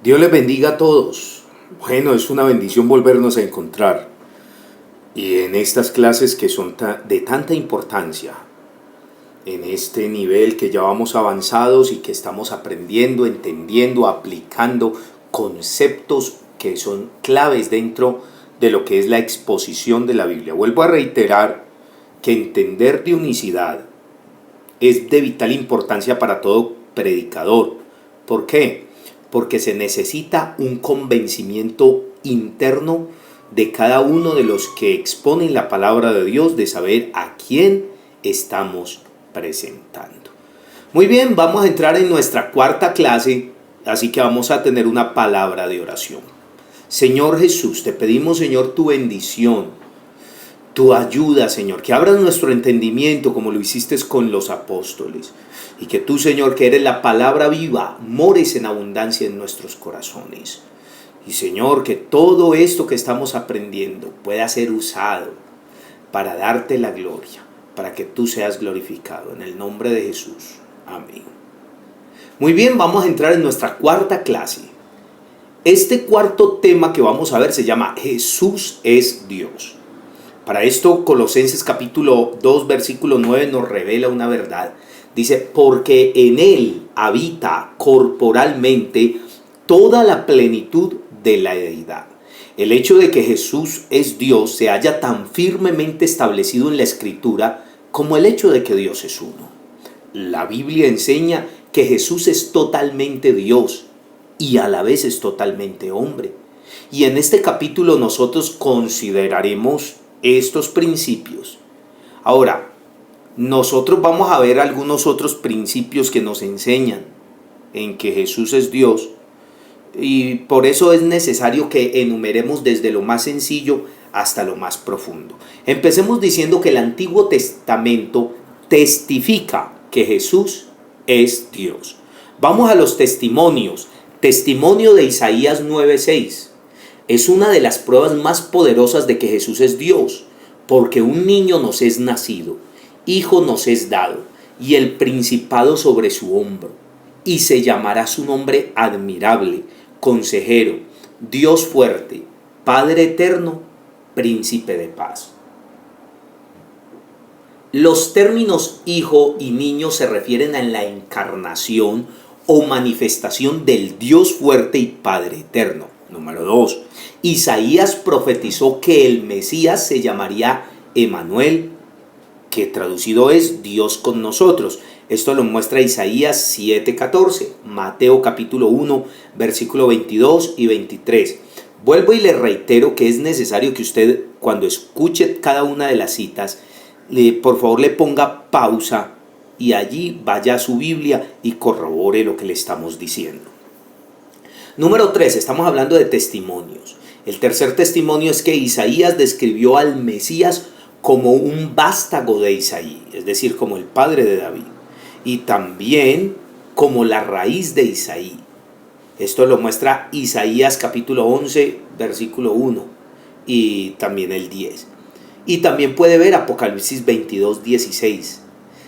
Dios les bendiga a todos. Bueno, es una bendición volvernos a encontrar. Y en estas clases que son de tanta importancia, en este nivel que ya vamos avanzados y que estamos aprendiendo, entendiendo, aplicando conceptos que son claves dentro de lo que es la exposición de la Biblia. Vuelvo a reiterar que entender de unicidad es de vital importancia para todo predicador. ¿Por qué? Porque se necesita un convencimiento interno de cada uno de los que exponen la palabra de Dios, de saber a quién estamos presentando. Muy bien, vamos a entrar en nuestra cuarta clase, así que vamos a tener una palabra de oración. Señor Jesús, te pedimos, Señor, tu bendición, tu ayuda, Señor, que abras nuestro entendimiento como lo hiciste con los apóstoles, y que tú, Señor, que eres la palabra viva, mores en abundancia en nuestros corazones. Y Señor, que todo esto que estamos aprendiendo pueda ser usado para darte la gloria, para que tú seas glorificado. En el nombre de Jesús. Amén. Muy bien, vamos a entrar en nuestra cuarta clase. Este cuarto tema que vamos a ver se llama Jesús es Dios. Para esto, Colosenses capítulo 2, versículo 9 nos revela una verdad. Dice, porque en Él habita corporalmente toda la plenitud de la deidad. El hecho de que Jesús es Dios se halla tan firmemente establecido en la Escritura como el hecho de que Dios es uno. La Biblia enseña que Jesús es totalmente Dios y a la vez es totalmente hombre. Y en este capítulo nosotros consideraremos estos principios. Ahora, nosotros vamos a ver algunos otros principios que nos enseñan en que Jesús es Dios, y por eso es necesario que enumeremos desde lo más sencillo hasta lo más profundo. Empecemos diciendo que el Antiguo Testamento testifica que Jesús es Dios. Vamos a los testimonios. Testimonio de Isaías 9:6. Es una de las pruebas más poderosas de que Jesús es Dios, porque un niño nos es nacido, hijo nos es dado, y el principado sobre su hombro, y se llamará su nombre admirable, consejero, Dios fuerte, Padre eterno, príncipe de paz. Los términos hijo y niño se refieren a la encarnación o manifestación del Dios fuerte y Padre eterno. Número 2. Isaías profetizó que el Mesías se llamaría Emanuel, que traducido es Dios con nosotros. Esto lo muestra Isaías 7:14, Mateo capítulo 1, versículo 22 y 23. Vuelvo y le reitero que es necesario que usted, cuando escuche cada una de las citas, por favor le ponga pausa y allí vaya a su Biblia y corrobore lo que le estamos diciendo. Número 3, estamos hablando de testimonios. El tercer testimonio es que Isaías describió al Mesías como un vástago de Isaí, es decir, como el padre de David, y también como la raíz de Isaí. Esto lo muestra Isaías capítulo 11, versículo 1 y también el 10. Y también puede ver Apocalipsis 22, 16.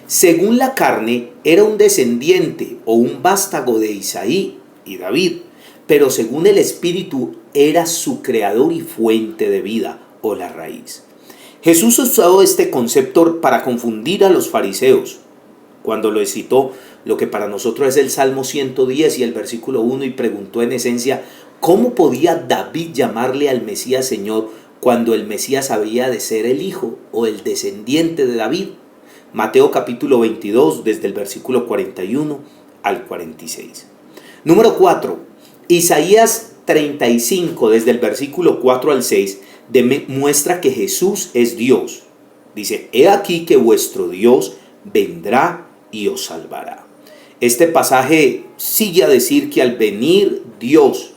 Según la carne, era un descendiente o un vástago de Isaí y David, pero según el Espíritu era su creador y fuente de vida o la raíz. Jesús usó este concepto para confundir a los fariseos cuando lo citó lo que para nosotros es el Salmo 110 y el versículo 1 y preguntó en esencia ¿cómo podía David llamarle al Mesías Señor cuando el Mesías había de ser el hijo o el descendiente de David? Mateo capítulo 22 desde el versículo 41 al 46. Número 4. Isaías 35 desde el versículo 4 al 6 demuestra que Jesús es Dios. Dice, he aquí que vuestro Dios vendrá y os salvará. Este pasaje sigue a decir que al venir Dios,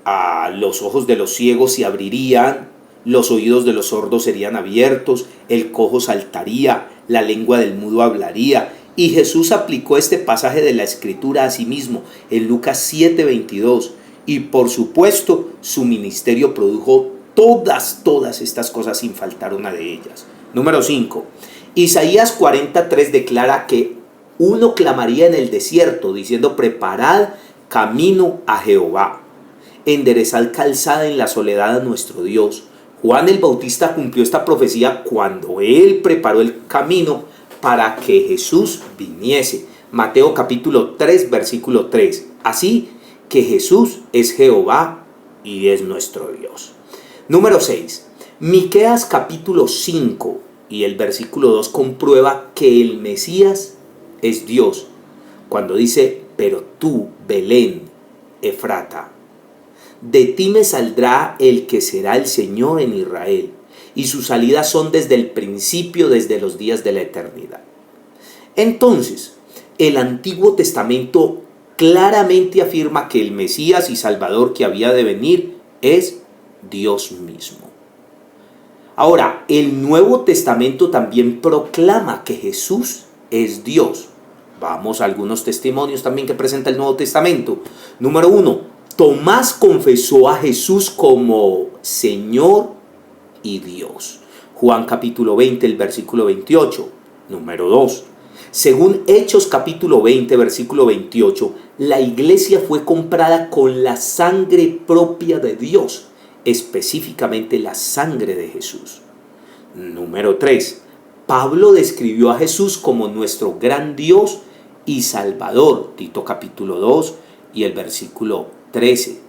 a los ojos de los ciegos se abrirían, los oídos de los sordos serían abiertos, el cojo saltaría, la lengua del mudo hablaría. Y Jesús aplicó este pasaje de la Escritura a sí mismo en Lucas 7:22. Y por supuesto su ministerio produjo todas estas cosas sin faltar una de ellas. Número 5. Isaías 40:3 declara que uno clamaría en el desierto diciendo preparad camino a Jehová, enderezad calzada en la soledad a nuestro Dios. Juan el Bautista cumplió esta profecía cuando él preparó el camino para que Jesús viniese. Mateo capítulo 3, versículo 3. Así que Jesús es Jehová y es nuestro Dios. Número 6. Miqueas capítulo 5 y el versículo 2 comprueba que el Mesías es Dios. Cuando dice, pero tú, Belén, Efrata, de ti me saldrá el que será el Señor en Israel, y sus salidas son desde el principio, desde los días de la eternidad. Entonces, el Antiguo Testamento claramente afirma que el Mesías y Salvador que había de venir es Dios mismo. Ahora, el Nuevo Testamento también proclama que Jesús es Dios. Vamos a algunos testimonios también que presenta el Nuevo Testamento. Número 1. Tomás confesó a Jesús como Señor y Dios. Juan capítulo 20, el versículo 28. Número 2. Según Hechos capítulo 20, versículo 28, la iglesia fue comprada con la sangre propia de Dios, específicamente la sangre de Jesús. Número 3. Pablo describió a Jesús como nuestro gran Dios y Salvador, Tito capítulo 2 y el versículo 13.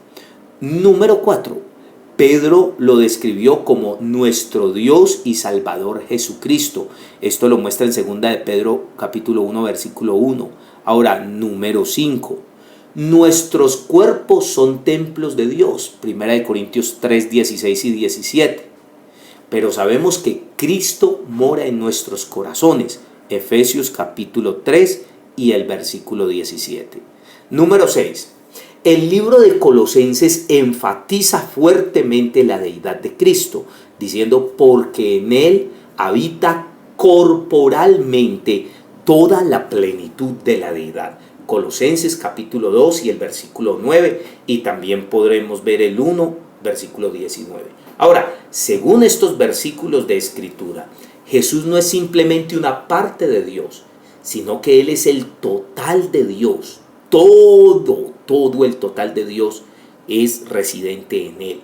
Número 4. Pedro lo describió como nuestro Dios y Salvador Jesucristo. Esto lo muestra en 2 de Pedro capítulo 1 versículo 1. Ahora, número 5. Nuestros cuerpos son templos de Dios. 1 de Corintios 3, 16 y 17. Pero sabemos que Cristo mora en nuestros corazones. Efesios capítulo 3 y el versículo 17. Número 6. El libro de Colosenses enfatiza fuertemente la deidad de Cristo, diciendo porque en Él habita corporalmente toda la plenitud de la deidad. Colosenses capítulo 2 y el versículo 9, y también podremos ver el 1, versículo 19. Ahora, según estos versículos de Escritura, Jesús no es simplemente una parte de Dios, sino que Él es el total de Dios. Todo el total de Dios es residente en Él.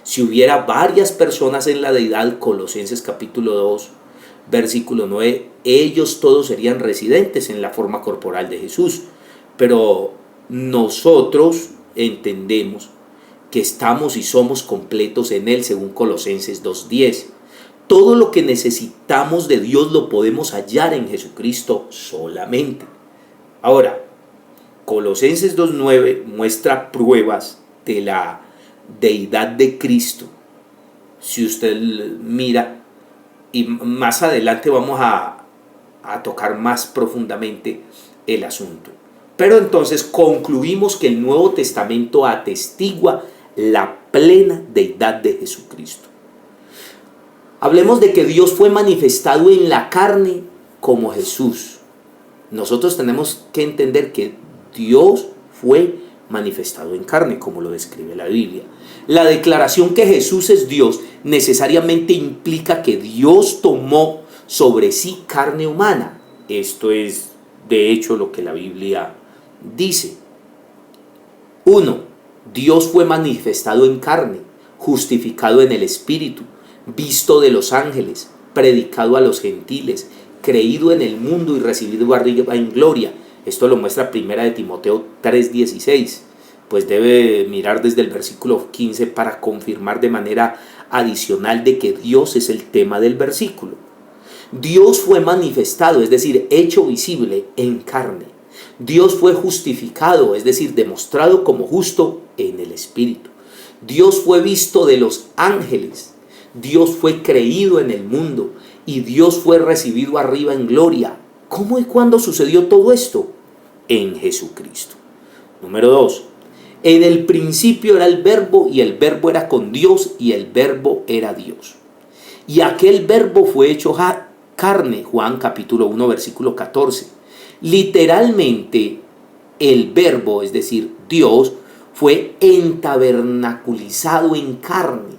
Si hubiera varias personas en la deidad, Colosenses capítulo 2, versículo 9, ellos todos serían residentes en la forma corporal de Jesús. Pero nosotros entendemos que estamos y somos completos en Él, según Colosenses 2:10. Todo lo que necesitamos de Dios lo podemos hallar en Jesucristo solamente. Ahora, Colosenses 2:9 muestra pruebas de la deidad de Cristo. Si usted mira, y más adelante vamos a tocar más profundamente el asunto. Pero entonces concluimos que el Nuevo Testamento atestigua la plena deidad de Jesucristo. Hablemos de que Dios fue manifestado en la carne como Jesús. Nosotros tenemos que entender que Dios fue manifestado en carne, como lo describe la Biblia. La declaración que Jesús es Dios necesariamente implica que Dios tomó sobre sí carne humana. Esto es, de hecho, lo que la Biblia dice. 1. Dios fue manifestado en carne, justificado en el Espíritu, visto de los ángeles, predicado a los gentiles, creído en el mundo y recibido arriba en gloria. Esto lo muestra 1 de Timoteo 3:16. Pues debe mirar desde el versículo 15 para confirmar de manera adicional de que Dios es el tema del versículo. Dios fue manifestado, es decir, hecho visible en carne. Dios fue justificado, es decir, demostrado como justo en el Espíritu. Dios fue visto de los ángeles. Dios fue creído en el mundo y Dios fue recibido arriba en gloria. ¿Cómo y cuándo sucedió todo esto? En Jesucristo. Número 2. En el principio era el Verbo y el Verbo era con Dios y el Verbo era Dios. Y aquel Verbo fue hecho carne, Juan capítulo 1 versículo 14. Literalmente el Verbo, es decir, Dios, fue entabernaculizado en carne.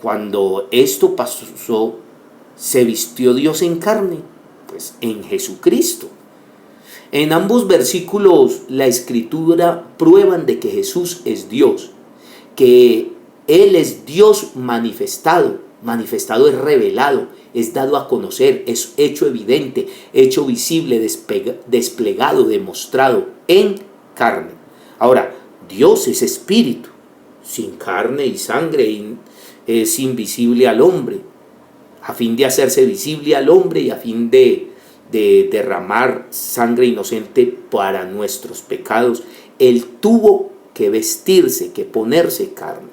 Cuando esto pasó, se vistió Dios en carne, pues en Jesucristo. En ambos versículos la escritura prueban de que Jesús es Dios, que Él es Dios manifestado. Manifestado es revelado, es dado a conocer, es hecho evidente, hecho visible, desplegado, demostrado en carne. Ahora, Dios es espíritu, sin carne y sangre, es invisible al hombre, a fin de hacerse visible al hombre y a fin de derramar sangre inocente para nuestros pecados. Él tuvo que vestirse, que ponerse carne.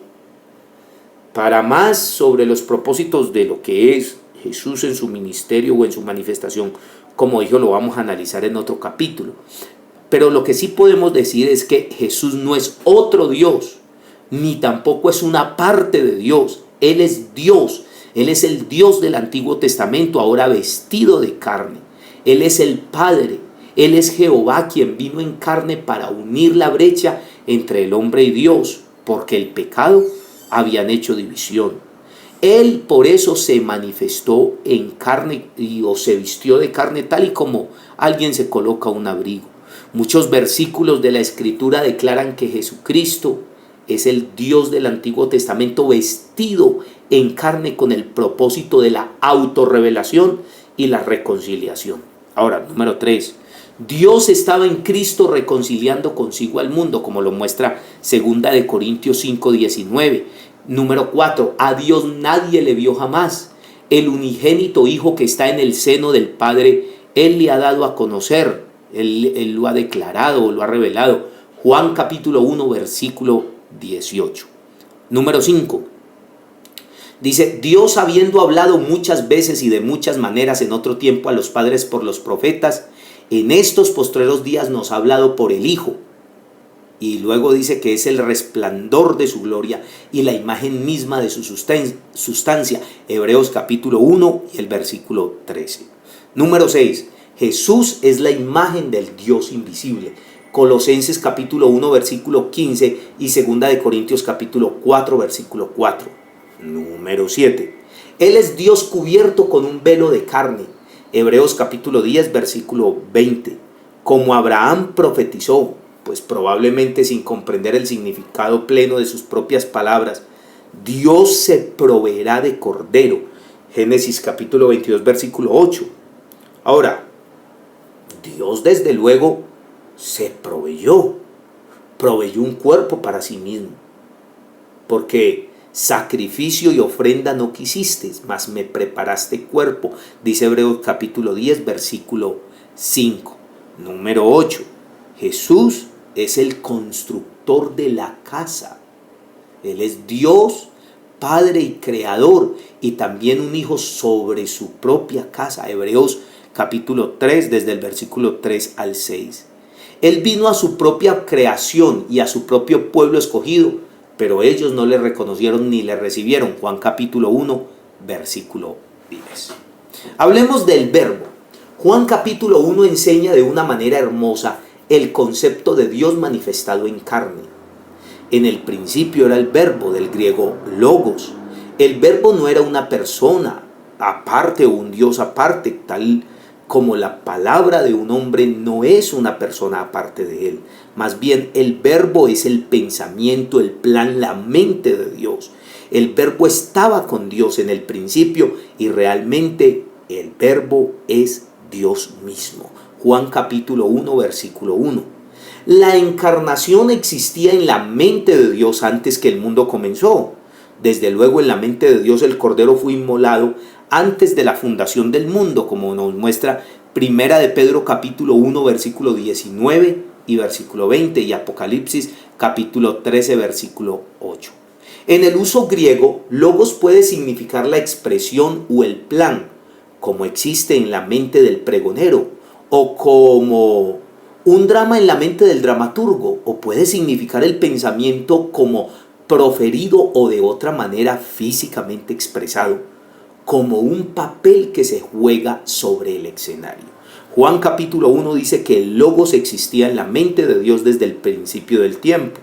Para más sobre los propósitos de lo que es Jesús en su ministerio o en su manifestación, como dijo, lo vamos a analizar en otro capítulo. Pero lo que sí podemos decir es que Jesús no es otro Dios, ni tampoco es una parte de Dios. Él es Dios. Él es el Dios del Antiguo Testamento, ahora vestido de carne. Él es el Padre. Él es Jehová, quien vino en carne para unir la brecha entre el hombre y Dios, porque el pecado habían hecho división. Él por eso se manifestó en carne o se vistió de carne, tal y como alguien se coloca un abrigo. Muchos versículos de la Escritura declaran que Jesucristo es el Dios del Antiguo Testamento vestido en carne con el propósito de la autorrevelación y la reconciliación. Ahora, número 3. Dios estaba en Cristo reconciliando consigo al mundo, como lo muestra 2 Corintios 5:19. Número 4. A Dios nadie le vio jamás. El unigénito Hijo que está en el seno del Padre, Él le ha dado a conocer. Él lo ha declarado, lo ha revelado. Juan capítulo 1, versículo 18. Número 5. Dice, Dios habiendo hablado muchas veces y de muchas maneras en otro tiempo a los padres por los profetas, en estos postreros días nos ha hablado por el Hijo. Y luego dice que es el resplandor de su gloria y la imagen misma de su sustancia. Hebreos capítulo 1 y el versículo 13. Número 6. Jesús es la imagen del Dios invisible. Colosenses capítulo 1 versículo 15 y 2 Corintios capítulo 4 versículo 4. Número 7. Él es Dios cubierto con un velo de carne. Hebreos capítulo 10 versículo 20. Como Abraham profetizó, pues probablemente sin comprender el significado pleno de sus propias palabras, Dios se proveerá de cordero. Génesis capítulo 22 versículo 8. Ahora, Dios desde luego se proveyó un cuerpo para sí mismo, porque sacrificio y ofrenda no quisiste, mas me preparaste cuerpo, dice Hebreos capítulo 10 versículo 5. Número 8. Jesús es el constructor de la casa. Él es Dios, Padre y Creador, y también un hijo sobre su propia casa. Hebreos capítulo 3, desde el versículo 3 al 6. Él vino a su propia creación y a su propio pueblo escogido, pero ellos no le reconocieron ni le recibieron. Juan capítulo 1, versículo 10. Hablemos del verbo. Juan capítulo 1 enseña de una manera hermosa el concepto de Dios manifestado en carne. En el principio era el verbo, del griego logos. El verbo no era una persona aparte o un Dios aparte, tal como la palabra de un hombre no es una persona aparte de él. Más bien el verbo es el pensamiento, el plan, la mente de Dios. El verbo estaba con Dios en el principio y realmente el verbo es Dios mismo. Juan capítulo 1 versículo 1. La encarnación existía en la mente de Dios antes que el mundo comenzó. Desde luego en la mente de Dios el Cordero fue inmolado antes de la fundación del mundo, como nos muestra Primera de Pedro capítulo 1 versículo 19 y versículo 20 y Apocalipsis capítulo 13 versículo 8. En el uso griego, logos puede significar la expresión o el plan, como existe en la mente del pregonero, o como un drama en la mente del dramaturgo, o puede significar el pensamiento como proferido o de otra manera físicamente expresado, como un papel que se juega sobre el escenario. Juan capítulo 1 dice que el logos existía en la mente de Dios desde el principio del tiempo.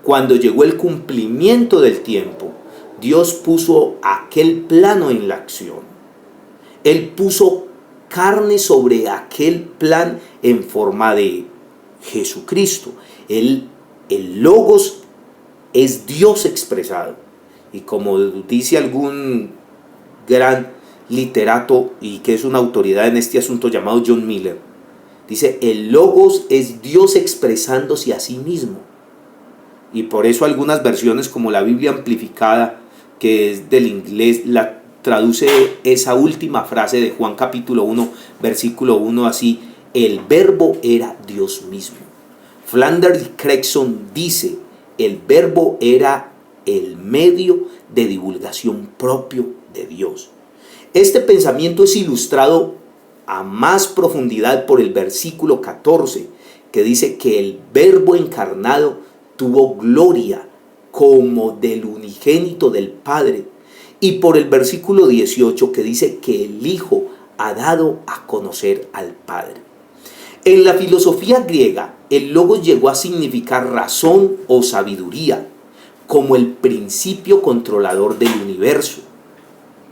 Cuando llegó el cumplimiento del tiempo, Dios puso aquel plano en la acción. Él puso carne sobre aquel plan en forma de Jesucristo. El Logos es Dios expresado. Y como dice algún gran literato y que es una autoridad en este asunto llamado John Miller, dice, el Logos es Dios expresándose a sí mismo. Y por eso algunas versiones como la Biblia amplificada, que es del inglés, la traduce esa última frase de Juan capítulo 1, versículo 1 así: el verbo era Dios mismo. Flanders Craigson dice, el verbo era el medio de divulgación propio de Dios. Este pensamiento es ilustrado a más profundidad por el versículo 14, que dice que el verbo encarnado tuvo gloria como del unigénito del Padre, y por el versículo 18, que dice que el Hijo ha dado a conocer al Padre. En la filosofía griega, el Logos llegó a significar razón o sabiduría, como el principio controlador del universo.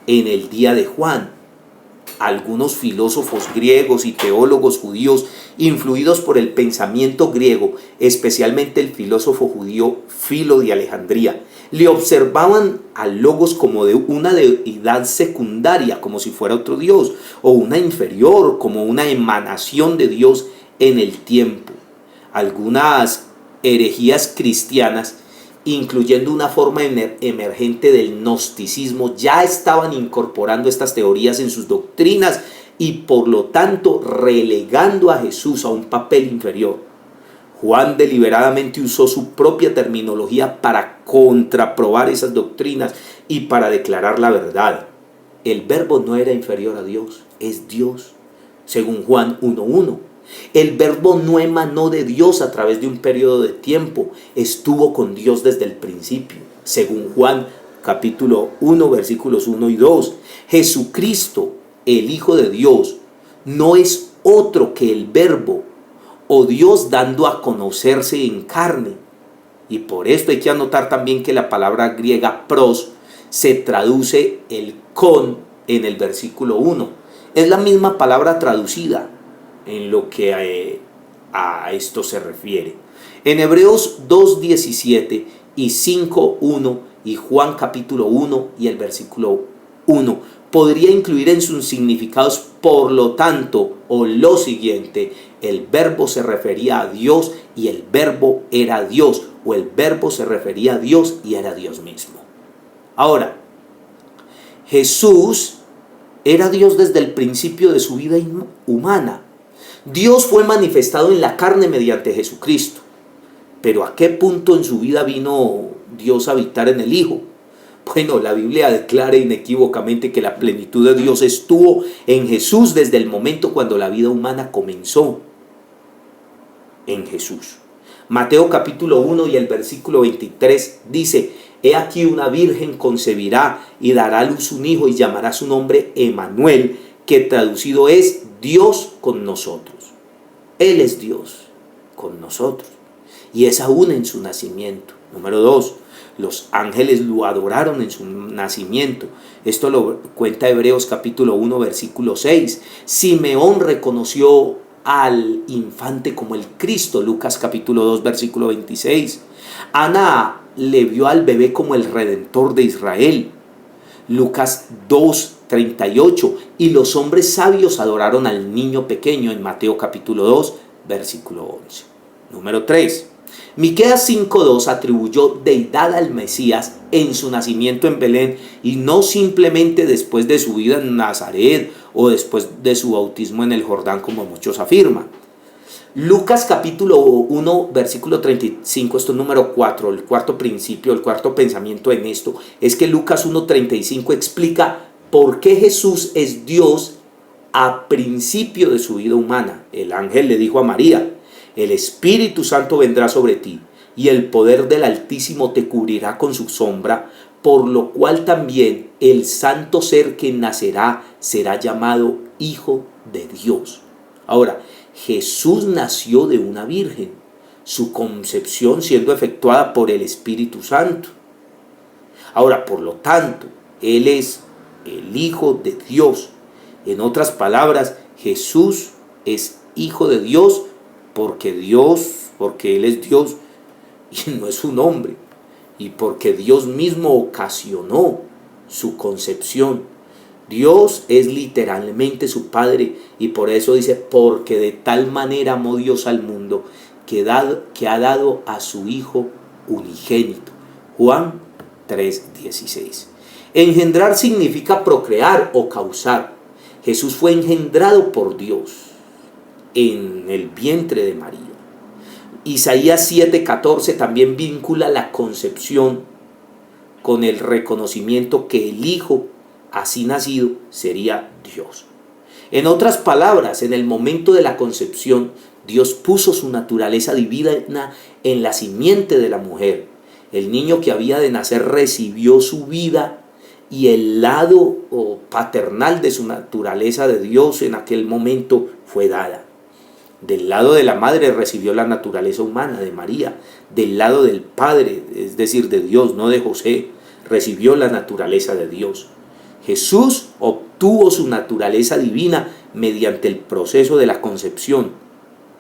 En el día de Juan, algunos filósofos griegos y teólogos judíos, influidos por el pensamiento griego, especialmente el filósofo judío Filo de Alejandría, le observaban al Logos como de una deidad secundaria, como si fuera otro Dios, o una inferior, como una emanación de Dios en el tiempo. Algunas herejías cristianas, incluyendo una forma emergente del gnosticismo, ya estaban incorporando estas teorías en sus doctrinas y por lo tanto relegando a Jesús a un papel inferior. Juan deliberadamente usó su propia terminología para contraprobar esas doctrinas y para declarar la verdad. El verbo no era inferior a Dios, es Dios, según Juan 1:1. El verbo no emanó de Dios a través de un periodo de tiempo, estuvo con Dios desde el principio, según Juan capítulo 1, versículos 1 y 2. Jesucristo, el Hijo de Dios, no es otro que el verbo o Dios dando a conocerse en carne. Y por esto hay que anotar también que la palabra griega pros se traduce el con en el versículo 1. Es la misma palabra traducida en lo que a esto se refiere. En Hebreos 2:17 y 5:1 y Juan capítulo 1 y el versículo 1 podría incluir en sus significados por lo tanto o lo siguiente: el verbo se refería a Dios y el verbo era Dios, o el verbo se refería a Dios y era Dios mismo. Ahora, Jesús era Dios desde el principio de su vida humana. Dios fue manifestado en la carne mediante Jesucristo. Pero ¿a qué punto en su vida vino Dios a habitar en el Hijo? Bueno, la Biblia declara inequívocamente que la plenitud de Dios estuvo en Jesús desde el momento cuando la vida humana comenzó. En Jesús. Mateo capítulo 1 y el versículo 23 dice: he aquí una virgen concebirá y dará a luz un hijo y llamará su nombre Emmanuel, que traducido es Dios con nosotros. Él es Dios con nosotros. Y es aún en su nacimiento. Número 2. Los ángeles lo adoraron en su nacimiento. Esto lo cuenta Hebreos capítulo 1 versículo 6. Simeón reconoció al infante como el Cristo. Lucas capítulo 2 versículo 26. Ana le vio al bebé como el Redentor de Israel. Lucas 2:38. Y los hombres sabios adoraron al niño pequeño en Mateo capítulo 2 versículo 11. Número 3. Miqueas 5:2 atribuyó deidad al Mesías en su nacimiento en Belén y no simplemente después de su vida en Nazaret o después de su bautismo en el Jordán, como muchos afirman. Lucas capítulo 1 versículo 35, esto es número 4, el cuarto principio, el cuarto pensamiento en esto, es que Lucas 1:35 explica por qué Jesús es Dios a principio de su vida humana. El ángel le dijo a María: el Espíritu Santo vendrá sobre ti, y el poder del Altísimo te cubrirá con su sombra, por lo cual también el santo ser que nacerá será llamado Hijo de Dios. Ahora, Jesús nació de una virgen, su concepción siendo efectuada por el Espíritu Santo. Ahora, por lo tanto, Él es el Hijo de Dios. En otras palabras, Jesús es hijo de Dios porque Él es Dios y no es un hombre, y porque Dios mismo ocasionó su concepción. Dios es literalmente su Padre, y por eso dice, porque de tal manera amó Dios al mundo que ha dado a su Hijo unigénito. Juan 3:16. Engendrar significa procrear o causar. Jesús fue engendrado por Dios en el vientre de María. Isaías 7:14 también vincula la concepción con el reconocimiento que el Hijo así nacido sería Dios. En otras palabras, en el momento de la concepción, Dios puso su naturaleza divina en la simiente de la mujer. El niño que había de nacer recibió su vida y el lado paternal de su naturaleza de Dios en aquel momento fue dada. Del lado de la madre recibió la naturaleza humana de María. Del lado del padre, es decir, de Dios, no de José, recibió la naturaleza de Dios. Jesús obtuvo su naturaleza divina mediante el proceso de la concepción.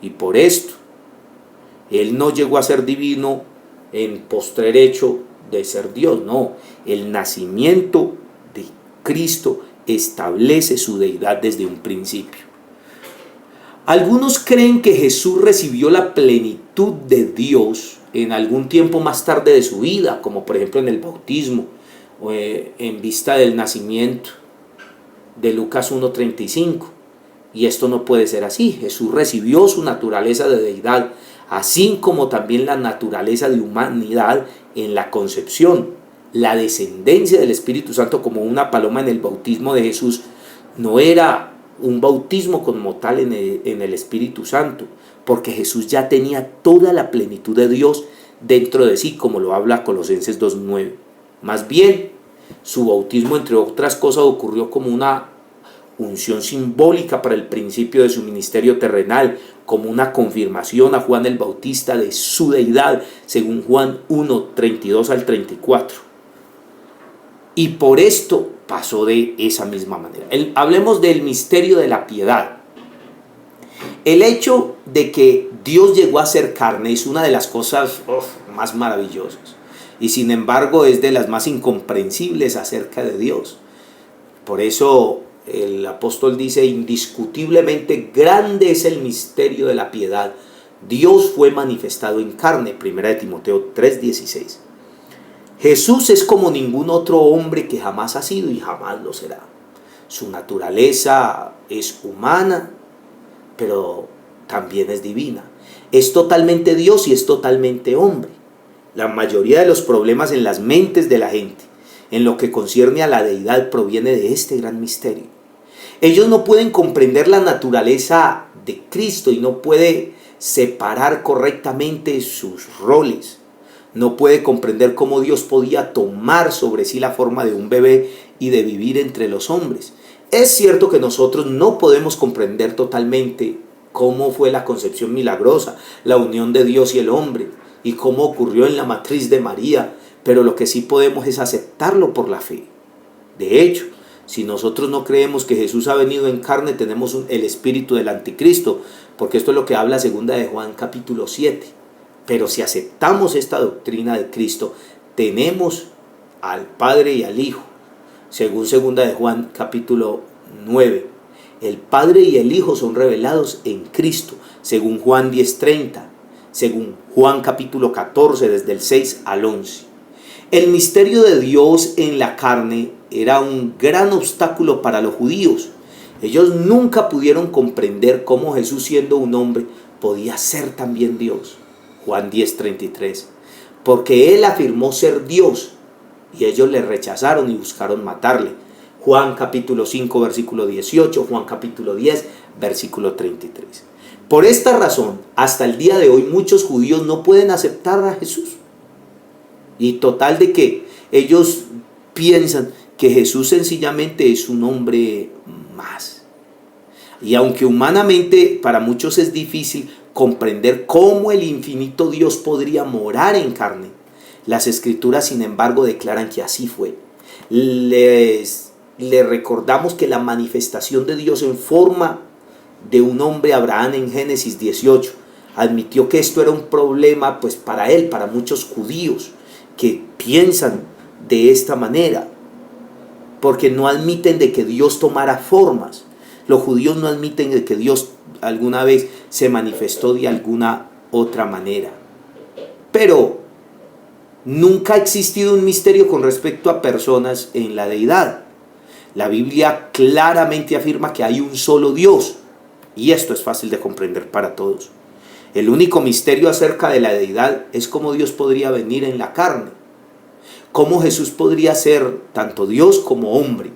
Y por esto, Él no llegó a ser divino en postrer hecho de ser Dios. No, el nacimiento de Cristo establece su deidad desde un principio. Algunos creen que Jesús recibió la plenitud de Dios en algún tiempo más tarde de su vida, como por ejemplo en el bautismo, o en vista del nacimiento de Lucas 1:35. Y esto no puede ser así. Jesús recibió su naturaleza de deidad, así como también la naturaleza de humanidad en la concepción. La descendencia del Espíritu Santo como una paloma en el bautismo de Jesús no era un bautismo como tal en el Espíritu Santo, porque Jesús ya tenía toda la plenitud de Dios dentro de sí, como lo habla Colosenses 2:9. Más bien, su bautismo, entre otras cosas, ocurrió como una unción simbólica para el principio de su ministerio terrenal, como una confirmación a Juan el Bautista de su deidad, según Juan 1:32 al 34. Y por esto pasó de esa misma manera. Hablemos del misterio de la piedad. El hecho de que Dios llegó a ser carne es una de las cosas más maravillosas, y sin embargo es de las más incomprensibles acerca de Dios. Por eso el apóstol dice, indiscutiblemente grande es el misterio de la piedad. Dios fue manifestado en carne. 1 Timoteo 3:16. Jesús es como ningún otro hombre que jamás ha sido y jamás lo será. Su naturaleza es humana, pero también es divina. Es totalmente Dios y es totalmente hombre. La mayoría de los problemas en las mentes de la gente, en lo que concierne a la deidad, proviene de este gran misterio. Ellos no pueden comprender la naturaleza de Cristo y no pueden separar correctamente sus roles. No puede comprender cómo Dios podía tomar sobre sí la forma de un bebé y de vivir entre los hombres. Es cierto que nosotros no podemos comprender totalmente cómo fue la concepción milagrosa, la unión de Dios y el hombre, y cómo ocurrió en la matriz de María, pero lo que sí podemos es aceptarlo por la fe. De hecho, si nosotros no creemos que Jesús ha venido en carne, tenemos el espíritu del anticristo, porque esto es lo que habla 2 de Juan capítulo 7. Pero si aceptamos esta doctrina de Cristo, tenemos al Padre y al Hijo. Según 2 de Juan capítulo 9, el Padre y el Hijo son revelados en Cristo, según Juan 10:30, según Juan capítulo 14, desde el 6 al 11. El misterio de Dios en la carne era un gran obstáculo para los judíos. Ellos nunca pudieron comprender cómo Jesús, siendo un hombre, podía ser también Dios. Juan 10:33, porque Él afirmó ser Dios y ellos le rechazaron y buscaron matarle. Juan capítulo 5 versículo 18, Juan capítulo 10 versículo 33. Por esta razón, hasta el día de hoy muchos judíos no pueden aceptar a Jesús. Y total de que ellos piensan que Jesús sencillamente es un hombre más. Y aunque humanamente para muchos es difícil comprender cómo el infinito Dios podría morar en carne, las Escrituras sin embargo declaran que así fue. Le recordamos que la manifestación de Dios en forma de un hombre, Abraham, en Génesis 18. Admitió que esto era un problema pues para él, para muchos judíos que piensan de esta manera, porque no admiten de que Dios tomara formas. Los judíos no admiten de que Dios alguna vez se manifestó de alguna otra manera. Pero nunca ha existido un misterio con respecto a personas en la deidad. La Biblia claramente afirma que hay un solo Dios, y esto es fácil de comprender para todos. El único misterio acerca de la deidad es cómo Dios podría venir en la carne, cómo Jesús podría ser tanto Dios como hombre.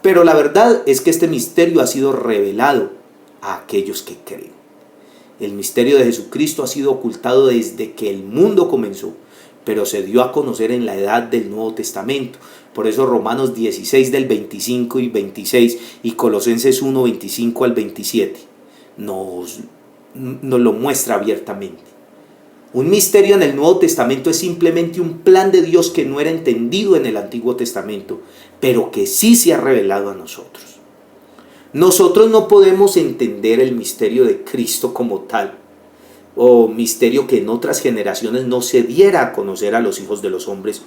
Pero la verdad es que este misterio ha sido revelado a aquellos que creen. El misterio de Jesucristo ha sido ocultado desde que el mundo comenzó, pero se dio a conocer en la edad del Nuevo Testamento. Por eso Romanos 16 del 25 y 26 y Colosenses 1, 25 al 27 nos lo muestra abiertamente. Un misterio en el Nuevo Testamento es simplemente un plan de Dios que no era entendido en el Antiguo Testamento, pero que sí se ha revelado a nosotros. Nosotros no podemos entender el misterio de Cristo como tal, o misterio que en otras generaciones no se diera a conocer a los hijos de los hombres,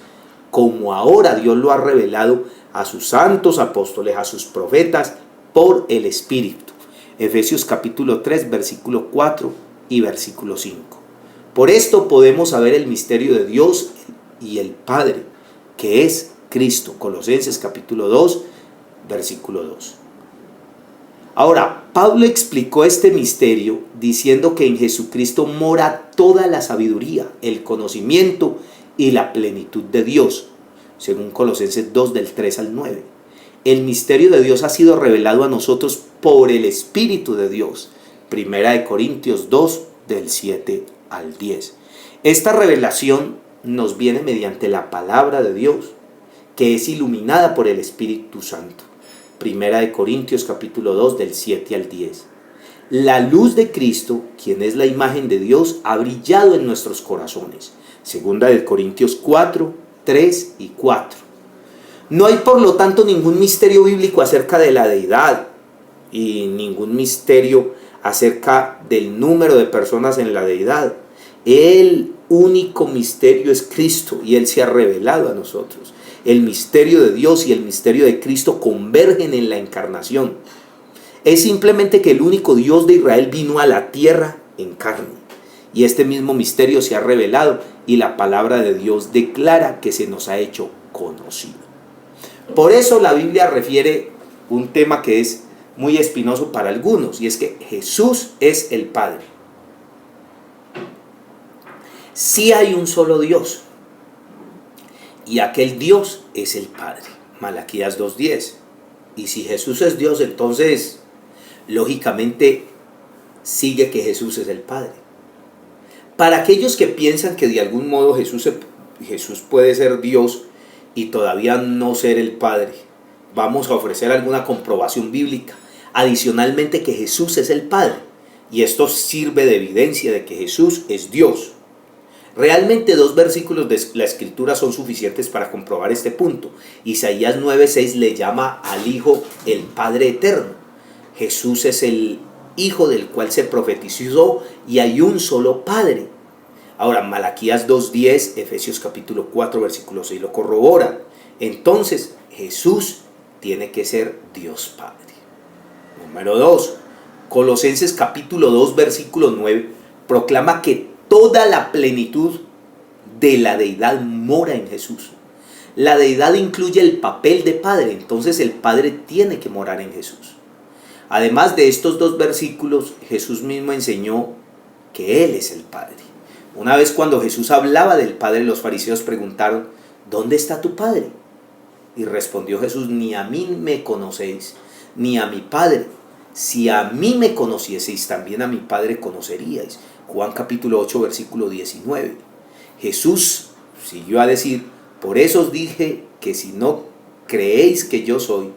como ahora Dios lo ha revelado a sus santos apóstoles, a sus profetas, por el Espíritu. Efesios capítulo 3, versículo 4 y versículo 5. Por esto podemos saber el misterio de Dios y el Padre, que es Cristo. Colosenses capítulo 2, versículo 2. Ahora, Pablo explicó este misterio diciendo que en Jesucristo mora toda la sabiduría, el conocimiento y la plenitud de Dios, según Colosenses 2 del 3 al 9. El misterio de Dios ha sido revelado a nosotros por el Espíritu de Dios. Primera de Corintios 2 del 7 al 10. Esta revelación nos viene mediante la palabra de Dios, que es iluminada por el Espíritu Santo. Primera de Corintios capítulo 2 del 7 al 10. La luz de Cristo, quien es la imagen de Dios, ha brillado en nuestros corazones. Segunda de Corintios 4, 3 y 4. No hay por lo tanto ningún misterio bíblico acerca de la deidad y ningún misterio acerca del número de personas en la deidad. El único misterio es Cristo y Él se ha revelado a nosotros. El misterio de Dios y el misterio de Cristo convergen en la encarnación. Es simplemente que el único Dios de Israel vino a la tierra en carne. Y este mismo misterio se ha revelado y la palabra de Dios declara que se nos ha hecho conocido. Por eso la Biblia refiere un tema que es muy espinoso para algunos, y es que Jesús es el Padre. Sí hay un solo Dios, y aquel Dios es el Padre. Malaquías 2:10. Y si Jesús es Dios, entonces lógicamente sigue que Jesús es el Padre. Para aquellos que piensan que de algún modo Jesús puede ser Dios y todavía no ser el Padre, vamos a ofrecer alguna comprobación bíblica. Adicionalmente, que Jesús es el Padre, y esto sirve de evidencia de que Jesús es Dios. Realmente 2 versículos de la Escritura son suficientes para comprobar este punto. Isaías 9:6 le llama al Hijo el Padre eterno. Jesús es el Hijo del cual se profetizó y hay un solo Padre. Ahora, Malaquías 2:10, Efesios capítulo 4, versículo 6 lo corrobora. Entonces, Jesús tiene que ser Dios Padre. Número 2, Colosenses capítulo 2, versículo 9, proclama que toda la plenitud de la deidad mora en Jesús. La deidad incluye el papel de Padre, entonces el Padre tiene que morar en Jesús. Además de estos 2 versículos, Jesús mismo enseñó que Él es el Padre. Una vez cuando Jesús hablaba del Padre, los fariseos preguntaron: ¿dónde está tu Padre? Y respondió Jesús: ni a mí me conocéis, ni a mi Padre. Si a mí me conocieseis, también a mi Padre conoceríais. Juan capítulo 8, versículo 19. Jesús siguió a decir: por eso os dije que si no creéis que yo soy,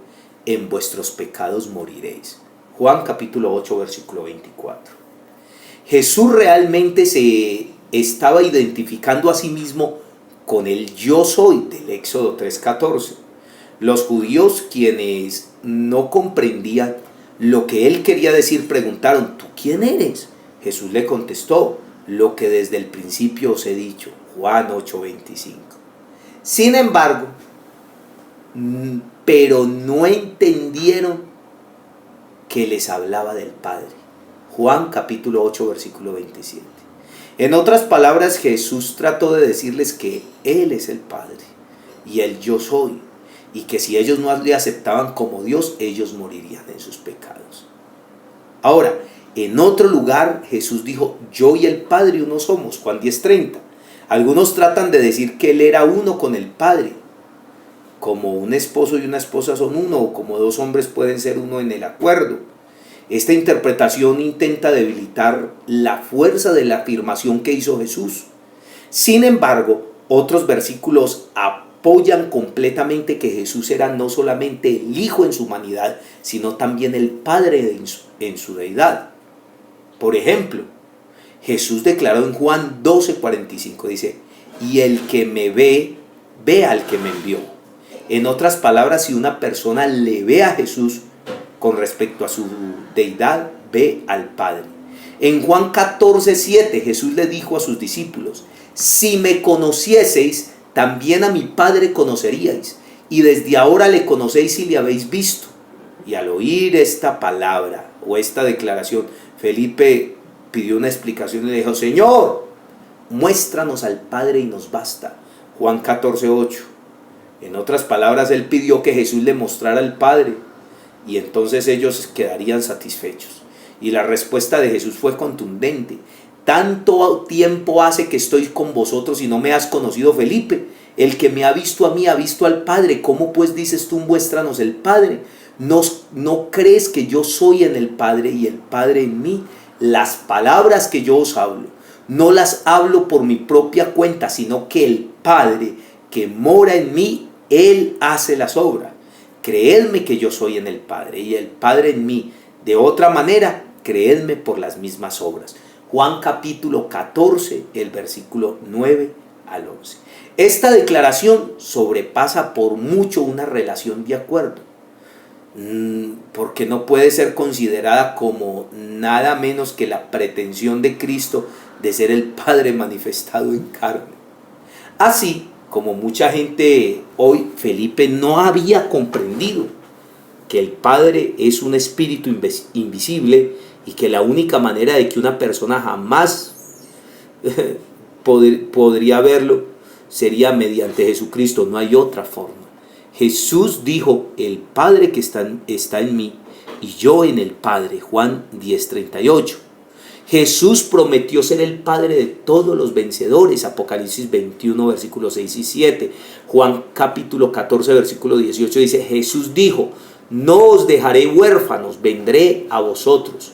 en vuestros pecados moriréis. Juan capítulo 8, versículo 24. Jesús realmente se estaba identificando a sí mismo con el yo soy del Éxodo 3:14. Los judíos, quienes no comprendían lo que él quería decir, preguntaron: ¿tú quién eres? Jesús le contestó: lo que desde el principio os he dicho. Juan 8:25. Sin embargo, pero no entendieron que les hablaba del Padre. Juan capítulo 8 versículo 27. En otras palabras, Jesús trató de decirles que Él es el Padre y el yo soy, y que si ellos no le aceptaban como Dios, ellos morirían en sus pecados. Ahora, en otro lugar Jesús dijo: yo y el Padre uno somos. Juan 10:30. Algunos tratan de decir que Él era uno con el Padre, como un esposo y una esposa son uno, o como dos hombres pueden ser uno en el acuerdo. Esta interpretación intenta debilitar la fuerza de la afirmación que hizo Jesús. Sin embargo, otros versículos apoyan completamente que Jesús era no solamente el Hijo en su humanidad, sino también el Padre en su deidad. Por ejemplo, Jesús declaró en Juan 12:45, dice: y el que me ve, ve al que me envió. En otras palabras, si una persona le ve a Jesús con respecto a su deidad, ve al Padre. En Juan 14:7, Jesús le dijo a sus discípulos: si me conocieseis, también a mi Padre conoceríais, y desde ahora le conocéis y le habéis visto. Y al oír esta palabra o esta declaración, Felipe pidió una explicación y le dijo: Señor, muéstranos al Padre y nos basta. Juan 14:8. En otras palabras, él pidió que Jesús le mostrara al Padre, y entonces ellos quedarían satisfechos. Y la respuesta de Jesús fue contundente: tanto tiempo hace que estoy con vosotros y no me has conocido, Felipe. El que me ha visto a mí ha visto al Padre. ¿Cómo pues dices tú: muéstranos el Padre? ¿No crees que yo soy en el Padre y el Padre en mí? Las palabras que yo os hablo, no las hablo por mi propia cuenta, sino que el Padre que mora en mí, Él hace las obras. Creedme que yo soy en el Padre y el Padre en mí. De otra manera, creedme por las mismas obras. Juan capítulo 14, el versículo 9 al 11. Esta declaración sobrepasa por mucho una relación de acuerdo, porque no puede ser considerada como nada menos que la pretensión de Cristo de ser el Padre manifestado en carne. Así como mucha gente hoy, Felipe no había comprendido que el Padre es un espíritu invisible y que la única manera de que una persona jamás podría verlo sería mediante Jesucristo. No hay otra forma. Jesús dijo: el Padre que está en mí y yo en el Padre. Juan 10:38. Jesús prometió ser el Padre de todos los vencedores. Apocalipsis 21 versículos 6 y 7. Juan capítulo 14 versículo 18 dice: Jesús dijo: no os dejaré huérfanos, vendré a vosotros.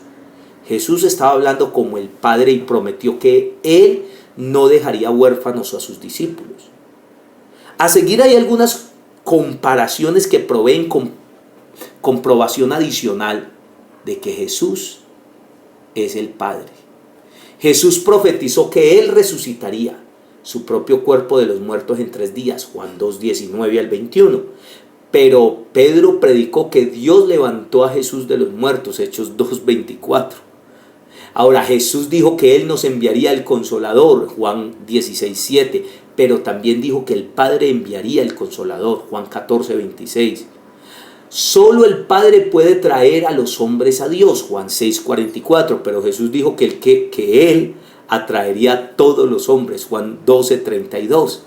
Jesús estaba hablando como el Padre y prometió que Él no dejaría huérfanos a sus discípulos. A seguir hay algunas comparaciones que proveen comprobación adicional de que Jesús es el Padre. Jesús profetizó que Él resucitaría su propio cuerpo de los muertos en 3 días. Juan 2:19 al 21. Pero Pedro predicó que Dios levantó a Jesús de los muertos. Hechos 2:24. Ahora, Jesús dijo que Él nos enviaría el Consolador. Juan 16:7. Pero también dijo que el Padre enviaría el Consolador. Juan 14:26. Solo el Padre puede traer a los hombres a Dios. Juan 6:44. Pero Jesús dijo que Él atraería a todos los hombres. Juan 12:32.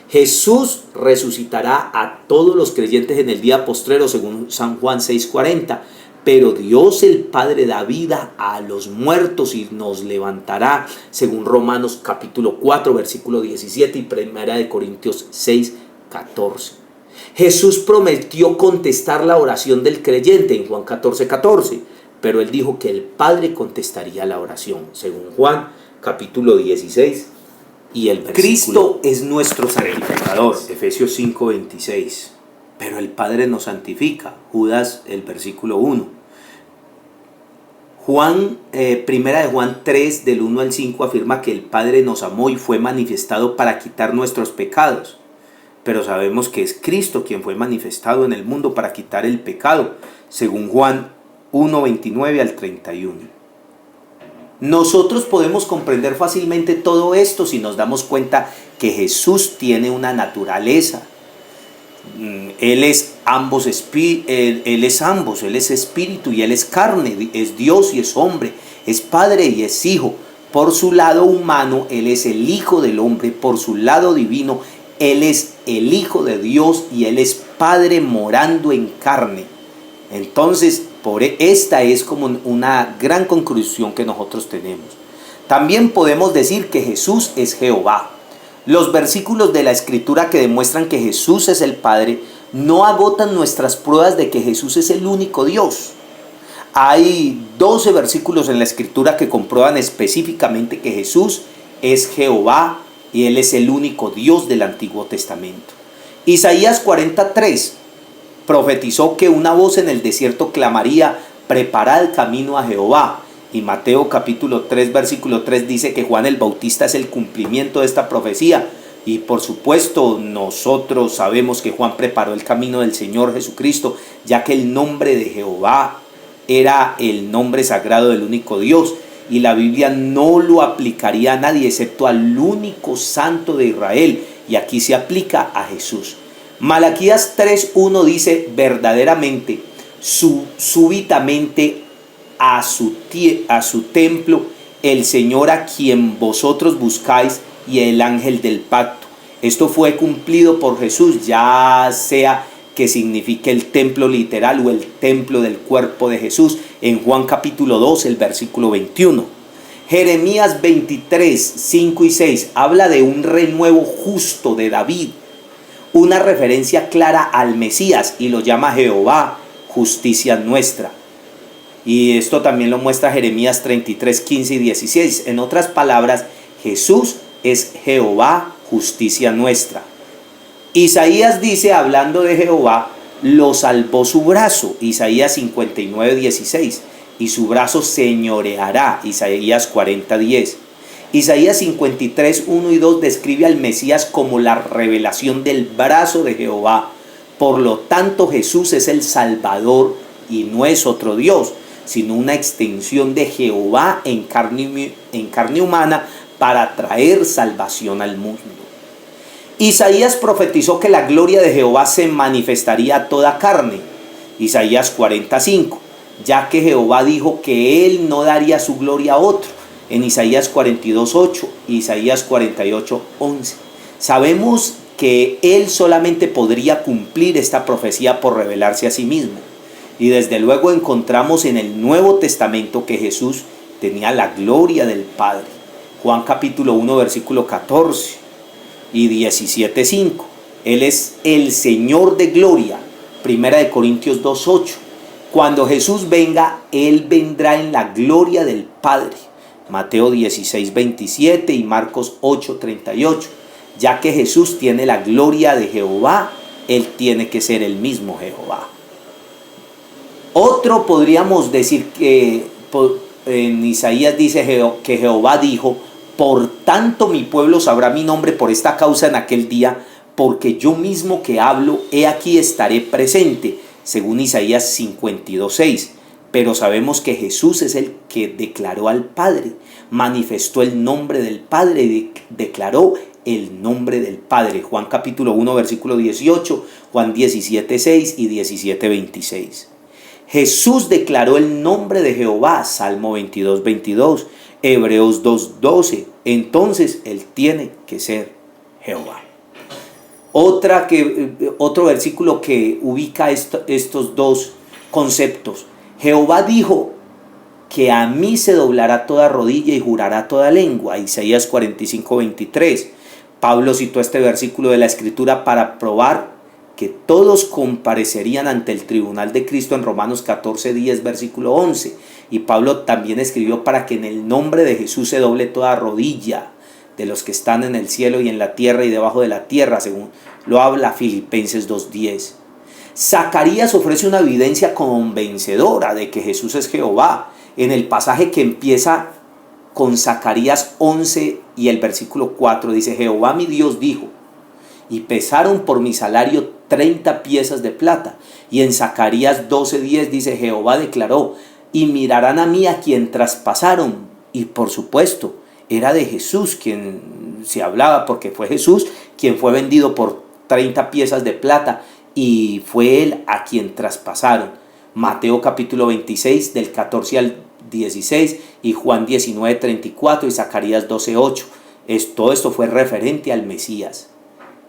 Jesús resucitará a todos los creyentes en el día postrero, según San Juan 6:40. Pero Dios el Padre da vida a los muertos y nos levantará, según Romanos capítulo 4 versículo 17 y 1 Corintios 6:14. Jesús prometió contestar la oración del creyente en Juan 14:14, pero Él dijo que el Padre contestaría la oración, según Juan capítulo 16 y el versículo. Cristo es nuestro santificador, Efesios 5:26. Pero el Padre nos santifica, Judas el versículo 1. Primera de Juan 3 del 1 al 5 afirma que el Padre nos amó y fue manifestado para quitar nuestros pecados. Pero sabemos que es Cristo quien fue manifestado en el mundo para quitar el pecado, según Juan 1, 29 al 31. Nosotros podemos comprender fácilmente todo esto si nos damos cuenta que Jesús tiene una naturaleza. Él es ambos, Él es espíritu y Él es carne, es Dios y es hombre, es Padre y es Hijo. Por su lado humano, Él es el Hijo del hombre, por su lado divino, Él es el Hijo de Dios y Él es Padre morando en carne. Entonces, esta es como una gran conclusión que nosotros tenemos. También podemos decir que Jesús es Jehová. Los versículos de la Escritura que demuestran que Jesús es el Padre no agotan nuestras pruebas de que Jesús es el único Dios. Hay 12 versículos en la Escritura que comprueban específicamente que Jesús es Jehová y Él es el único Dios del Antiguo Testamento. Isaías 43 profetizó que una voz en el desierto clamaría: preparad el camino a Jehová. Y Mateo capítulo 3 versículo 3 dice que Juan el Bautista es el cumplimiento de esta profecía. Y por supuesto nosotros sabemos que Juan preparó el camino del Señor Jesucristo, ya que el nombre de Jehová era el nombre sagrado del único Dios. Y la Biblia no lo aplicaría a nadie excepto al único santo de Israel. Y aquí se aplica a Jesús. Malaquías 3:1 dice: verdaderamente, súbitamente a su templo el Señor a quien vosotros buscáis y el ángel del pacto. Esto fue cumplido por Jesús, ya sea que signifique el templo literal o el templo del cuerpo de Jesús, en Juan capítulo 2, el versículo 21. Jeremías 23, 5 y 6 habla de un renuevo justo de David, una referencia clara al Mesías, y lo llama Jehová, justicia nuestra. Y esto también lo muestra Jeremías 33, 15 y 16. En otras palabras, Jesús es Jehová, justicia nuestra. Isaías dice, hablando de Jehová, lo salvó su brazo, Isaías 59, 16. Y su brazo señoreará, Isaías 40, 10. Isaías 53, 1 y 2 describe al Mesías como la revelación del brazo de Jehová. Por lo tanto, Jesús es el Salvador y no es otro Dios, sino una extensión de Jehová en carne humana para traer salvación al mundo. Isaías profetizó que la gloria de Jehová se manifestaría a toda carne, Isaías 45, ya que Jehová dijo que Él no daría su gloria a otro, en Isaías 42, 8, Isaías 48, 11. Sabemos que Él solamente podría cumplir esta profecía por revelarse a sí mismo. Y desde luego encontramos en el Nuevo Testamento que Jesús tenía la gloria del Padre. Juan capítulo 1 versículo 14 y 17, 5. Él es el Señor de gloria. Primera de Corintios 2, 8. Cuando Jesús venga, Él vendrá en la gloria del Padre. Mateo 16, 27 y Marcos 8, 38. Ya que Jesús tiene la gloria de Jehová, Él tiene que ser el mismo Jehová. Otro podríamos decir que en Isaías dice que Jehová dijo: por tanto mi pueblo sabrá mi nombre por esta causa en aquel día, porque yo mismo que hablo, he aquí estaré presente, según Isaías 52, 6. Pero sabemos que Jesús es el que declaró al Padre, manifestó el nombre del Padre y declaró el nombre del Padre. Juan capítulo 1 versículo 18, Juan 17, 6 y 17, 26. Jesús declaró el nombre de Jehová, Salmo 22, 22, Hebreos 2, 12. Entonces Él tiene que ser Jehová. Otro versículo que ubica estos dos conceptos. Jehová dijo que a mí se doblará toda rodilla y jurará toda lengua, Isaías 45, 23. Pablo citó este versículo de la Escritura para probar que todos comparecerían ante el tribunal de Cristo en Romanos 14, 10, versículo 11. Y Pablo también escribió para que en el nombre de Jesús se doble toda rodilla de los que están en el cielo y en la tierra y debajo de la tierra, según lo habla Filipenses 2:10. Zacarías ofrece una evidencia convencedora de que Jesús es Jehová en el pasaje que empieza con Zacarías 11 y el versículo 4 dice: Jehová mi Dios dijo: y pesaron por mi salario 30 piezas de plata. Y en Zacarías 12:10 dice: Jehová declaró: y mirarán a mí a quien traspasaron. Y por supuesto, era de Jesús quien se hablaba, porque fue Jesús quien fue vendido por 30 piezas de plata y fue él a quien traspasaron. Mateo capítulo 26 del 14 al 16 y Juan 19:34 y Zacarías 12:8. Todo esto fue referente al Mesías.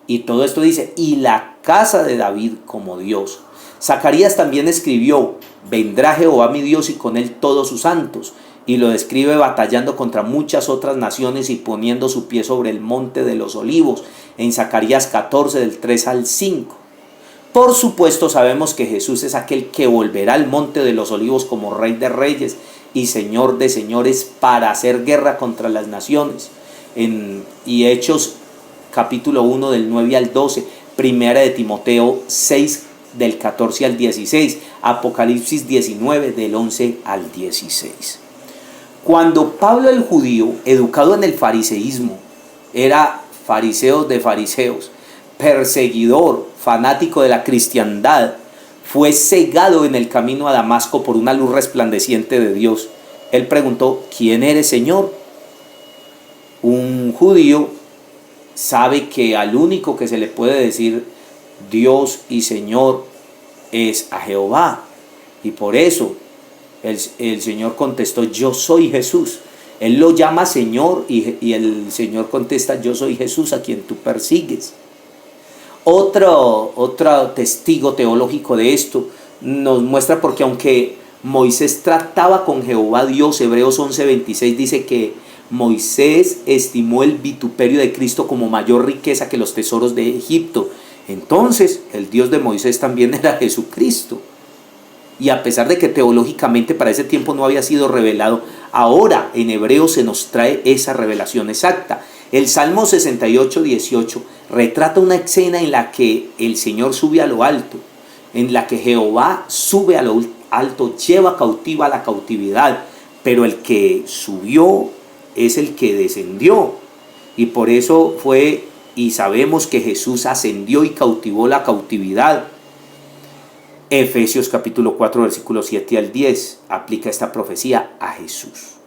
Y todo esto dice: y la casa de David como Dios. Zacarías también escribió: vendrá Jehová mi Dios y con él todos sus santos. Y lo describe batallando contra muchas otras naciones y poniendo su pie sobre el monte de los olivos, en Zacarías 14 del 3 al 5. Por supuesto sabemos que Jesús es aquel que volverá al monte de los olivos como Rey de Reyes y Señor de Señores para hacer guerra contra las naciones. Y Hechos capítulo 1 del 9 al 12, Primera de Timoteo 6 del 14 al 16, Apocalipsis 19 del 11 al 16. Cuando Pablo el judío, educado en el fariseísmo, era fariseo de fariseos, perseguidor, fanático de la cristiandad, fue cegado en el camino a Damasco por una luz resplandeciente de Dios, él preguntó: ¿quién eres, Señor? Un judío sabe que al único que se le puede decir Dios y Señor es a Jehová, y por eso el Señor contestó: yo soy Jesús. Él lo llama Señor y el Señor contesta: yo soy Jesús a quien tú persigues. Otro testigo teológico de esto nos muestra, porque aunque Moisés trataba con Jehová Dios, Hebreos 11:26 dice que Moisés estimó el vituperio de Cristo como mayor riqueza que los tesoros de Egipto. Entonces el Dios de Moisés también era Jesucristo. Y a pesar de que teológicamente para ese tiempo no había sido revelado, ahora en Hebreos se nos trae esa revelación exacta. El Salmo 68:18 retrata una escena en la que el Señor sube a lo alto, en la que Jehová sube a lo alto, lleva cautiva la cautividad, pero el que subió es el que descendió. Y por eso fue, y sabemos que Jesús ascendió y cautivó la cautividad. Efesios capítulo 4 versículos 7 al 10 aplica esta profecía a Jesús.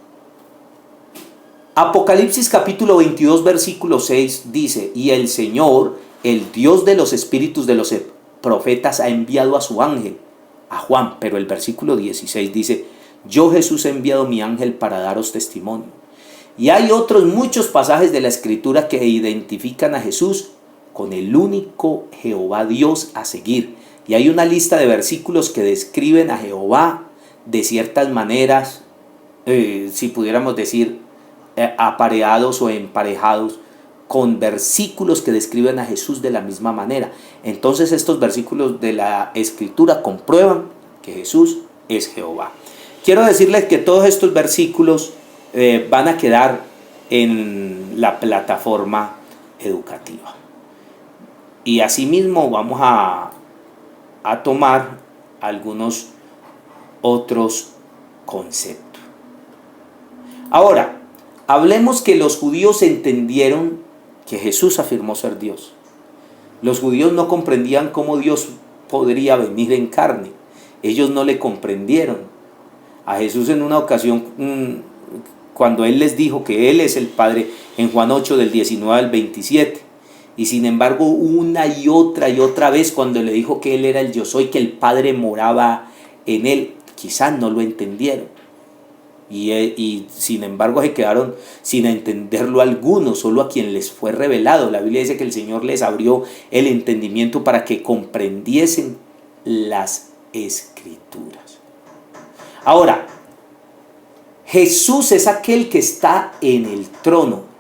Apocalipsis capítulo 22 versículo 6 dice: y el Señor, el Dios de los espíritus de los profetas, ha enviado a su ángel, a Juan. Pero el versículo 16 dice: yo Jesús he enviado mi ángel para daros testimonio. Y hay otros muchos pasajes de la Escritura que identifican a Jesús con el único Jehová Dios a seguir. Y hay una lista de versículos que describen a Jehová de ciertas maneras, si pudiéramos decir, apareados o emparejados con versículos que describen a Jesús de la misma manera. Entonces estos versículos de la Escritura comprueban que Jesús es Jehová. Quiero decirles que todos estos versículos van a quedar en la plataforma educativa. Y asimismo vamos a tomar algunos otros conceptos. Ahora, hablemos que los judíos entendieron que Jesús afirmó ser Dios. Los judíos no comprendían cómo Dios podría venir en carne. Ellos no le comprendieron. A Jesús en una ocasión, cuando Él les dijo que Él es el Padre, en Juan 8 del 19 al 27. Y sin embargo, una y otra vez, cuando le dijo que Él era el yo soy, que el Padre moraba en Él, quizás no lo entendieron. Y sin embargo se quedaron sin entenderlo algunos, solo a quien les fue revelado. La Biblia dice que el Señor les abrió el entendimiento para que comprendiesen las Escrituras. Ahora, Jesús es aquel que está en el trono.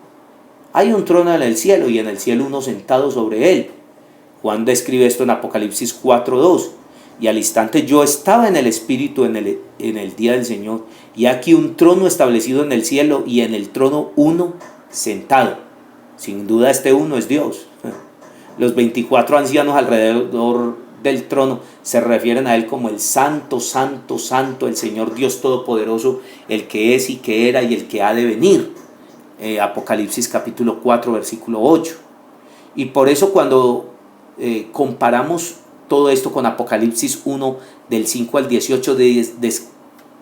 Hay un trono en el cielo y en el cielo uno sentado sobre él. Juan describe esto en Apocalipsis 4:2. Y al instante yo estaba en el Espíritu en el día del Señor, y aquí un trono establecido en el cielo, y en el trono uno sentado. Sin duda este uno es Dios. Los 24 ancianos alrededor del trono se refieren a Él como el Santo, Santo, Santo, el Señor Dios Todopoderoso, el que es y que era y el que ha de venir. Apocalipsis capítulo 4 versículo 8. Y por eso cuando comparamos todo esto con Apocalipsis 1 del 5 al 18,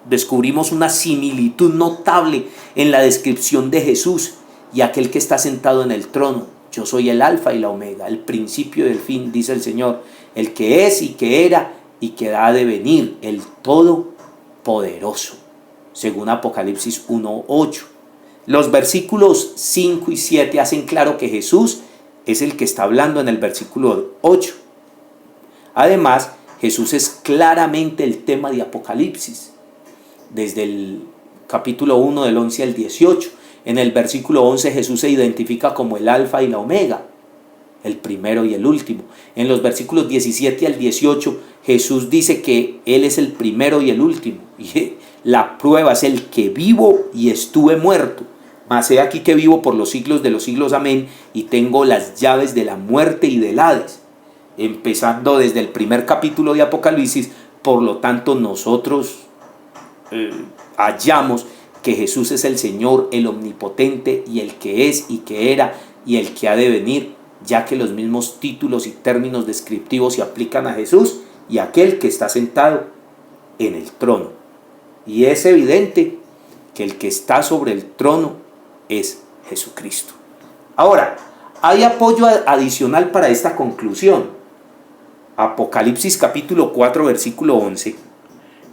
descubrimos una similitud notable en la descripción de Jesús y aquel que está sentado en el trono. Yo soy el alfa y la omega, el principio y el fin, dice el Señor, el que es y que era y que ha de venir, el todopoderoso, según Apocalipsis 1:8. Los versículos 5 y 7 hacen claro que Jesús es el que está hablando en el versículo 8. Además, Jesús es claramente el tema de Apocalipsis, desde el capítulo 1 del 11 al 18. En el versículo 11 Jesús se identifica como el alfa y la omega, el primero y el último. En los versículos 17 al 18 Jesús dice que Él es el primero y el último. Y la prueba es el que vivo y estuve muerto. Mas he aquí que vivo por los siglos de los siglos, amén, y tengo las llaves de la muerte y del Hades. Empezando desde el primer capítulo de Apocalipsis, por lo tanto nosotros hallamos que Jesús es el Señor, el omnipotente, y el que es y que era y el que ha de venir, ya que los mismos títulos y términos descriptivos se aplican a Jesús y a aquel que está sentado en el trono. Y es evidente que el que está sobre el trono es Jesucristo. Ahora, hay apoyo adicional para esta conclusión. Apocalipsis capítulo 4 versículo 11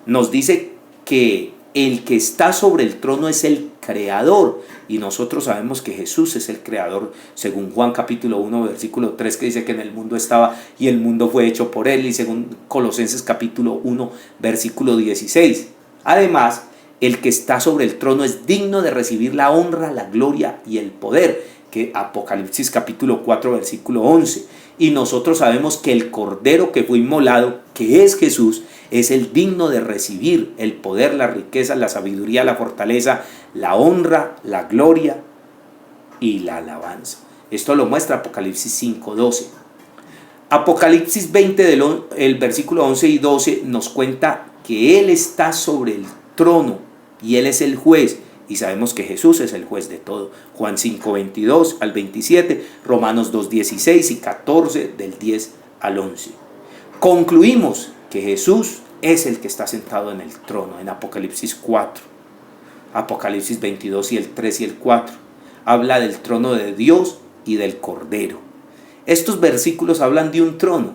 nos dice que el que está sobre el trono es el creador, y nosotros sabemos que Jesús es el creador, según Juan capítulo 1 versículo 3, que dice que en el mundo estaba y el mundo fue hecho por él, y según Colosenses capítulo 1 versículo 16. Además, el que está sobre el trono es digno de recibir la honra, la gloria y el poder, que Apocalipsis capítulo 4 versículo 11. Y nosotros sabemos que el cordero que fue inmolado, que es Jesús, es el digno de recibir el poder, la riqueza, la sabiduría, la fortaleza, la honra, la gloria y la alabanza. Esto lo muestra Apocalipsis 5:12. Apocalipsis 20, el versículo 11 y 12, nos cuenta que Él está sobre el trono y Él es el juez. Y sabemos que Jesús es el juez de todo. Juan 5:22 al 27, Romanos 2:16 y 14 del 10 al 11. Concluimos que Jesús es el que está sentado en el trono en Apocalipsis 4. Apocalipsis 22 y el 3 y el 4 habla del trono de Dios y del Cordero. Estos versículos hablan de un trono,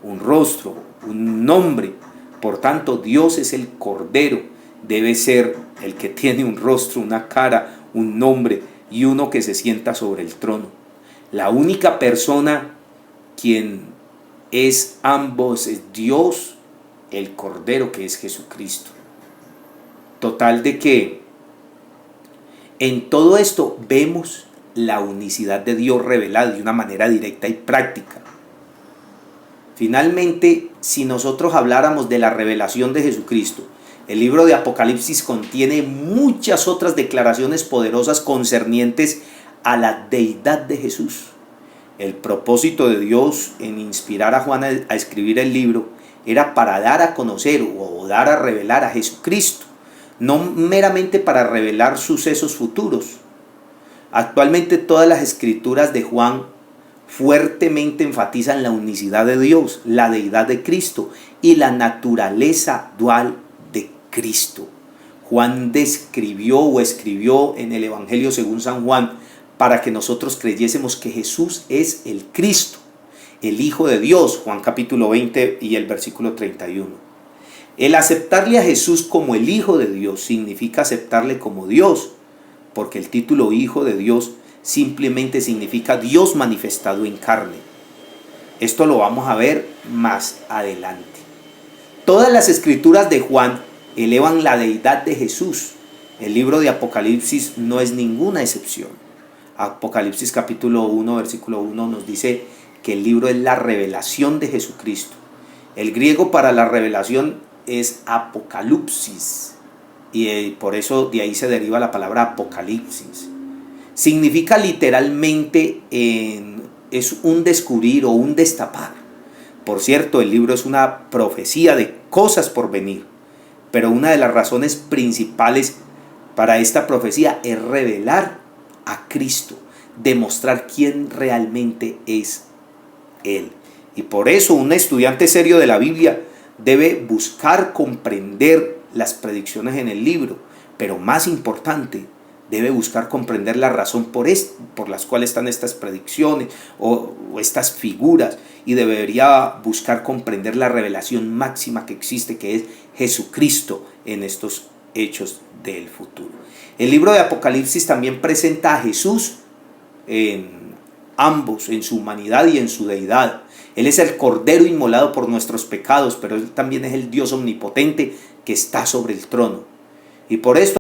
un rostro, un nombre. Por tanto, Dios es el Cordero. Debe ser el que tiene un rostro, una cara, un nombre y uno que se sienta sobre el trono. La única persona quien es ambos es Dios, el Cordero, que es Jesucristo. Total de que en todo esto vemos la unicidad de Dios revelada de una manera directa y práctica. Finalmente, si nosotros habláramos de la revelación de Jesucristo, el libro de Apocalipsis contiene muchas otras declaraciones poderosas concernientes a la deidad de Jesús. El propósito de Dios en inspirar a Juan a escribir el libro era para dar a conocer o dar a revelar a Jesucristo, no meramente para revelar sucesos futuros. Actualmente todas las escrituras de Juan fuertemente enfatizan la unicidad de Dios, la deidad de Cristo y la naturaleza dual de Cristo. Juan describió o escribió en el Evangelio según San Juan para que nosotros creyésemos que Jesús es el Cristo, el Hijo de Dios, Juan capítulo 20 y el versículo 31. El aceptarle a Jesús como el Hijo de Dios significa aceptarle como Dios, porque el título Hijo de Dios simplemente significa Dios manifestado en carne. Esto lo vamos a ver más adelante. Todas las escrituras de Juan elevan la deidad de Jesús. El libro de Apocalipsis no es ninguna excepción. Apocalipsis capítulo 1, versículo 1 nos dice que el libro es la revelación de Jesucristo. El griego para la revelación es apocalipsis, y por eso de ahí se deriva la palabra apocalipsis. Significa literalmente es un descubrir o un destapar. Por cierto, el libro es una profecía de cosas por venir, pero una de las razones principales para esta profecía es revelar a Cristo, demostrar quién realmente es Él. Y por eso un estudiante serio de la Biblia debe buscar comprender las predicciones en el libro, pero más importante, debe buscar comprender la razón por las cuales están estas predicciones o estas figuras, y debería buscar comprender la revelación máxima que existe, que es Jesucristo en estos hechos del futuro. El libro de Apocalipsis también presenta a Jesús en ambos, en su humanidad y en su deidad. Él es el Cordero inmolado por nuestros pecados, pero Él también es el Dios omnipotente que está sobre el trono. Y por esto